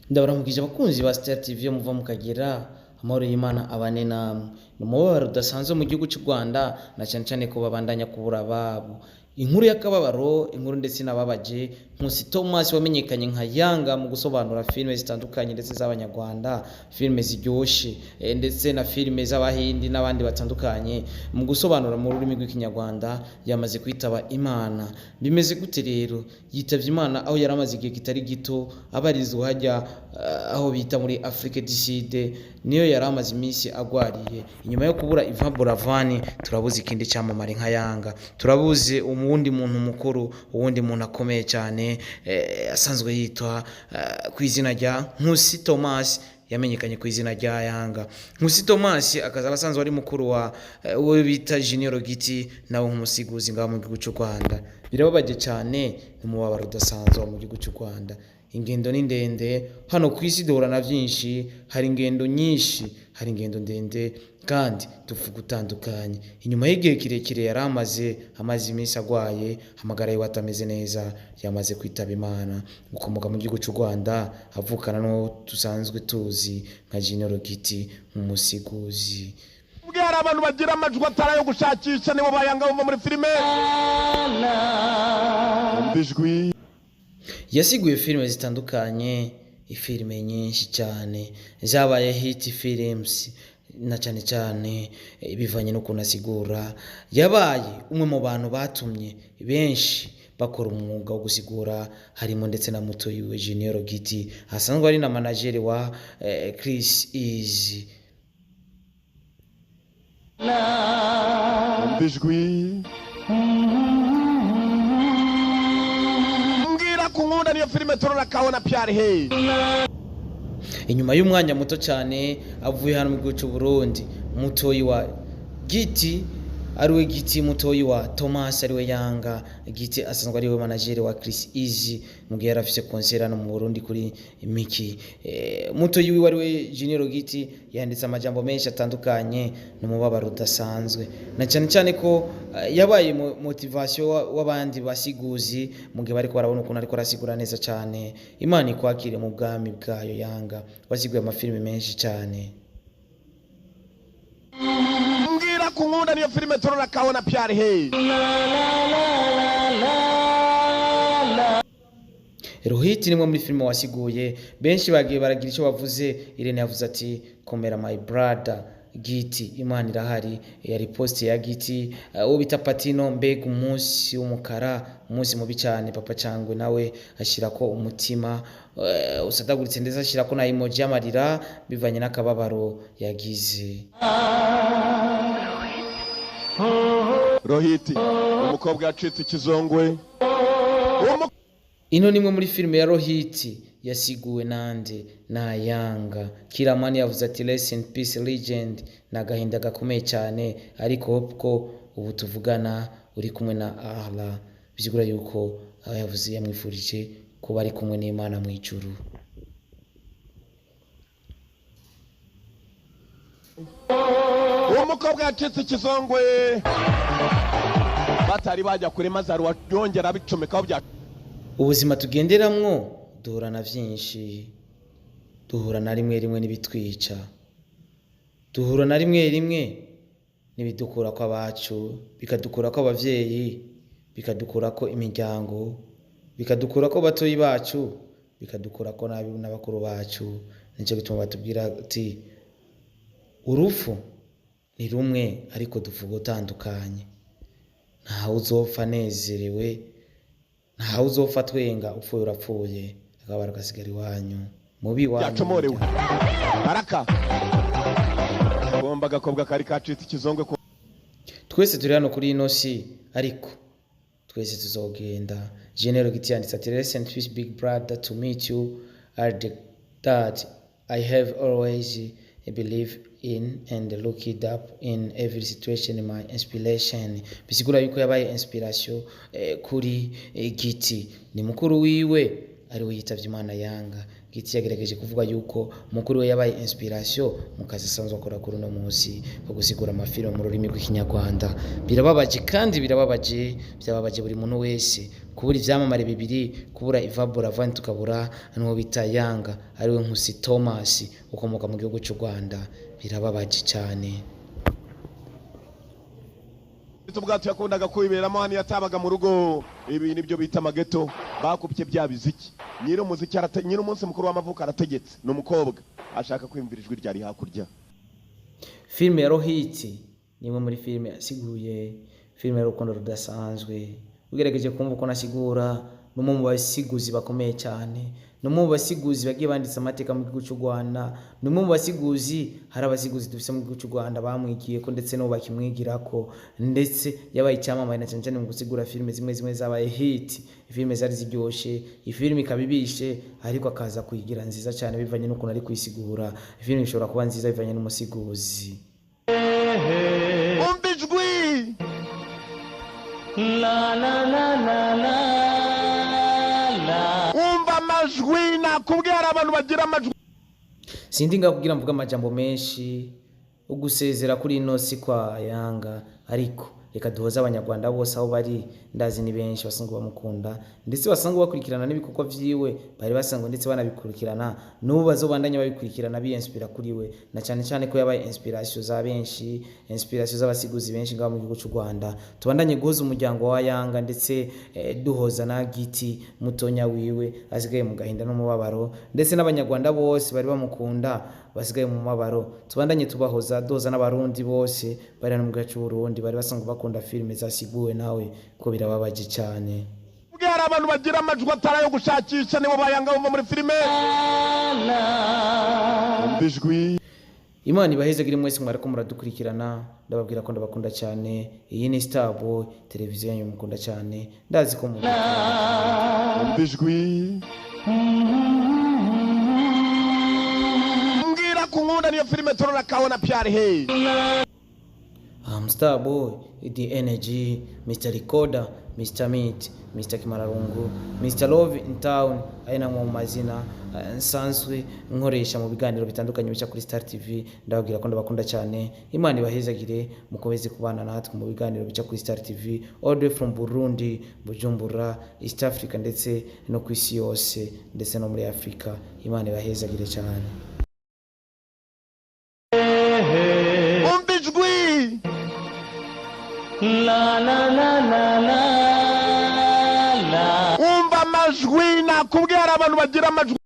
ndabaramukije abakunzi ba Star TV muva mukagera amahoro y'Imana abane namwe numubabaro udasanzwe mu gihugu cy'u Rwanda na cyane cyane ko babandanya kubura babo inkuru y'akababaro inkuru ndetse nababaje Nkusi Thomas wamenyekanye nka Yanga mu gusobanura filime zitandukanye ndetse z'abanyarwanda filime ziryoshe ndetse na filime z'abahindi n'abandi batandukanye mu gusobanura mu rurimi rw'ikinyarwanda yamaze kwitaba Imana bimeze gute rero yitavye Imana aho yaramaze igihe kitari gito abarizwa hajya aho bita muri Afrique du Sud niyo yaramaze iminsi agwariye inyuma yo kubura Ivan Buravani turabuze ikindi cyamamare nka Yanga turabuze umundi muntu mukuru uwundi muntu akomeye cyane asanzwe yitwa ku izina rya Nkusi Thomas yamenyekanye ku izina rya Yanga Nkusi Thomas akaza abasanzwe ari mukuru wa we bita Junior Giti nawe nk'umusiguzi ngaho mu gihugu cy'u Rwanda birababaje cyane n'umubabaro udasanzwe mu gihugu cy'u Rwanda ingendo ni ndende hano ku isi duhura na byinshi hari ingendo nyinshi hari ingendo ndende kandi tuvuga utandukanye inyuma y'igihe kirekire yaramaze iminsi agwaye hamagara yiwe atameze neza yamaze kwitaba Imana ukomoka mu gihugu cy'u Rwanda avukana no tusanzwe tuzi nka Junior Giti umusiguzi ubwira abantu bagira amajwi atara yo gushakisha nibo bayanga bava muri filime mbijwi yasiguye filime zitandukanye ifilime nyinshi cyane zabaye hit films na cyane cyane bivanye no kunasigura yabaye umwe mu bantu batumye benshi bakora umwuga wo gusigura harimo ndetse na muto yiwe Junior Giti asanzwe ari na manager wa Chris Easy mbijwi kunkunda niyo filime turora kaona pyari hey inyuma y'umwanya muto cyane avuye hano mu gihugu cy'u Burundi mutoyi wa Giti ariwe Giti mutoyi wa Thomas ariwe Yanga Giti asanzwe ariwe manager wa Chris Easy mu gihe yarafise concert hano mu Burundi kuri Miki mutoyi wiwe ariwe Junior Giti yanditse amajambo menshi atandukanye n'umubabaro udasanzwe na cyane cyane ko yabaye motivation w'abandi basiguzi mu gihe bariko barabona ukuntu ariko arasigura neza cyane Imana ikwakire mu bwami bwayo Yanga wasiguye amafilime menshi cyane kunkunda niyo filime turora kaona pyari hey Rohit nimwe muri filime wasiguye benshi bagiye baragira icyo bavuze Irene yavuze ati komera my brother Giti Imana irahari yari post ya Giti uwo bita Patino mbega umunsi w'umukara umunsi mubi cyane papa cyangwe nawe ashira ko umutima usadaguritse ndetse ashira ko na emoji amarira bivanye n'akababaro yagize Rohiti umukobwa yacitse ikizongwe ino nimwe muri filime ya Rohiti yasiguwe nande na Yanga Kiramani yavuze ati rest in peace legend na gahinda gakomeye cyane ariko ko ubu tuvugana uri kumwe na Allah bizigura yuko yavuze yamwifurije kuba ari kumwe n'Imana mu ijuru umukobwa yacitse ikizongwe batari bajya kure mazaru yongera bicomekaho bya ubuzima tugenderamwo duhura na byinshi duhura na rimwe n'ibitwica duhura na rimwe n'ibidukura ko abacu bikadukura ko abavyeyi bikadukura ko imiryango bikadukura ko batoyi bacu bikadukura ko n'abakuru bacu nico gituma batubwira ati urufu ni rumwe ariko duvuga utandukanye ntawe uzopfa nezerewe ntawe uzopfa twenga upfuye urapfuye akabara gasigara iwanyu mubi wanyu yacomorewe baraka bomba gakobwa kari kacitse ikizongwe twese turi hano kuri ino si ariko twese tuzogenda Junior Giti yanditse ati rest in peace big brother to meet you are the that I have always believe in and look it up in every situation my inspiration bisigura yuko yabaye inspiration kuri Giti ni mukuru wiwe ariwe yitavye Imana Yanga Giti yagerageje kuvuga yuko mukuru we yabaye inspiration mu kazi asanzwe akora kuri uno munsi ko gusigura amafilm mu rurimi rw'ikinyarwanda. Birababaje kandi byababaje buri muntu wese kubura ivyamamare bibiri, kubura Ivabura Van tukabura n'uwo bita Yanga ariwe Nkusi Thomas ukomoka mu gihugu cy'u Rwanda. Birababaje cyane. Tubwato yakundaga kwiberamo hano yatabaga mu rugo, ibi nibyo bita mageto, bakupye bya biziki. Nyiri umuziki nyiri umunsi mukuru w'amavuko arategetse, no mukobwa ashaka kwimvira ijwi ryari hakurya. Filme ya Rohiti nimwe muri filme yasiguye, filme y'urukundo rudasanzwe. Ugerageje kumva uko nasigura numwe mu basiguzi bakomeye cyane, numwe mu basiguzi bagiye banditse amateka mu gihugu cy'u Rwanda, numwe mu basiguzi hari abasiguzi dufise mu gihugu cy'u Rwanda bamwigiye ko ndetse no bakimwigirako, ndetse yabaye icyamamare na cyane mu gusigura filme zimwe zabaye hit. Filme zari ziryoshe, ifilme ikabibishe ariko akaza kuyigira nziza cyane bivanye n'ukuntu ari kwisigura. Filme ishobora kuba nziza bivanye n'umusiguzi. Umbijwi la la la la la la. Umva amajwi nakubwira abantu bagira amajwi. Sindi ngakubwira mvuga amajambo menshi ugusezera kuri ino si kwa Yanga, ariko reka duhoza abanyarwanda bose aho bari. Ndazi ni benshi basanzwe bamukunda ndetse basanzwe bakurikirana n'ibikorwa vyiwe, bari basanzwe ndetse banabikurikirana n'ubu bazobandanya babikurikirana biinspira kuri we, na cyane ko yabaye inspiration za benshi, inspiration z'abasiguzi benshi ngaho mu gihugu cy'u Rwanda. Tubandanye guhoza umuryango wa Yanga ndetse duhoza na Giti mutonya wiwe asigaye mu gahinda no mubabaro, ndetse n'abanyarwanda bose bari bamukunda basigaye mu mabaro. Tubandanye tubahoza, doza n'abarundi bose bari no mu gace Burundi bari basanzwe bakunda filme zasiguwe nawe ko birababaje cyane. Bwira abantu bagira amajwi atarayo gushakisha nibo bayanga bumva muri filme. Umbijwi Imana ibahezagire mwese mwariko muradukurikirana, ndababwira ko ndabakunda cyane. Iyi ni Star Boy televiziyo yanyu mukunda cyane, ndazi ko mukunda. Umbijwi mbwira kunkunda niyo filme torora kaona pyari hey. I'm Star Boy, the energy, Mr. Recorder, Mr. Meat, Mr. Kimararungu, Mr. Love in Town, aina mu mazina nsanzwe nkoresha mu biganiro bitandukanye bica kuri Star TV. Ndababwira ko ndabakunda cyane. Imana ibahezagire mukomeze kubana natwe mu biganiro bica kuri Star TV all the way from Burundi, Bujumbura, East Africa ndetse no ku isi yose ndetse no muri Afrika. Imana ibahezagire cyane. Umbijwi La la la la la la. umva amajwi nakubwira abantu bagira amajwi.